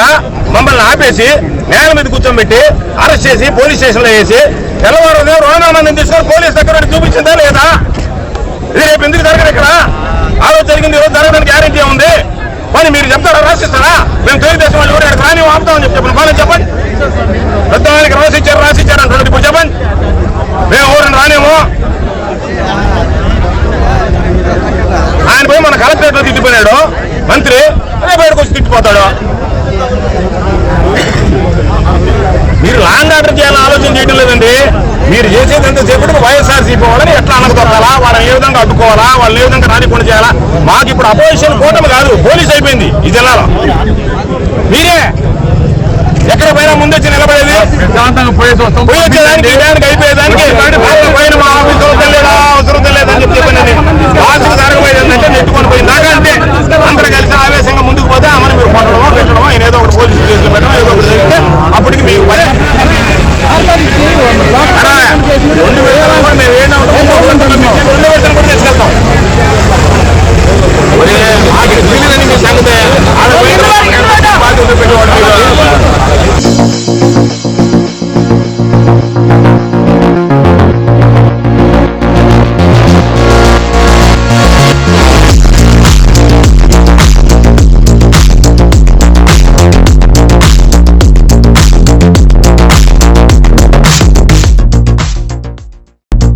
కూడా మమ్మల్ని ఆపేసి నేల మీద కూర్చోబెట్టి అరెస్ట్ చేసి పోలీస్ స్టేషన్లో వేసి తెల్లవారు రోనామాన్ని తీసుకొని పోలీస్ దగ్గర చూపించిందా లేదా? ఇది రేపు ఎందుకు జరగదు? ఇక్కడ ఆ రోజు జరిగింది, ఈ రోజు జరగడానికి గ్యారెంటీ ఉంది. కానీ మీరు చెప్తారా, రాసిస్తారా? మేము తెలుగుదేశం వాళ్ళు కూడా ఇక్కడ రాని ఆపుతామని చెప్పండి. బాగా చెప్పండి. పెద్దవాళ్ళకి రాసిచ్చారు అంటున్నారు. ఇప్పుడు చెప్పండి, మేము ఊరిని రానేమో. ఆయన పోయి మన కలెక్టరేట్ లో తిట్టిపోయాడు మంత్రి, అదే బయటకు వచ్చి తిట్టిపోతాడు. మీరు లాండ్ ఆర్డర్ చేయాలని ఆలోచన చేయడం లేదండి. మీరు చేసేది ఎంతసేపటికి వైఎస్ఆర్సీపీ వాళ్ళని ఎట్లా అనగదొక్కాలా, వాళ్ళని ఏ విధంగా అడ్డుకోవాలా, వాళ్ళని ఏ విధంగా రానికుండా చేయాలా. మాకు ఇప్పుడు అపోజిషన్ కూటమి కాదు, పోలీస్ అయిపోయింది ఈ జిల్లాలో. మీరే ఎక్కడ పైన ముందొచ్చి నిలబడేది, పోయి వచ్చేదానికి అయిపోయేదానికి పైన మా ఆఫీసులో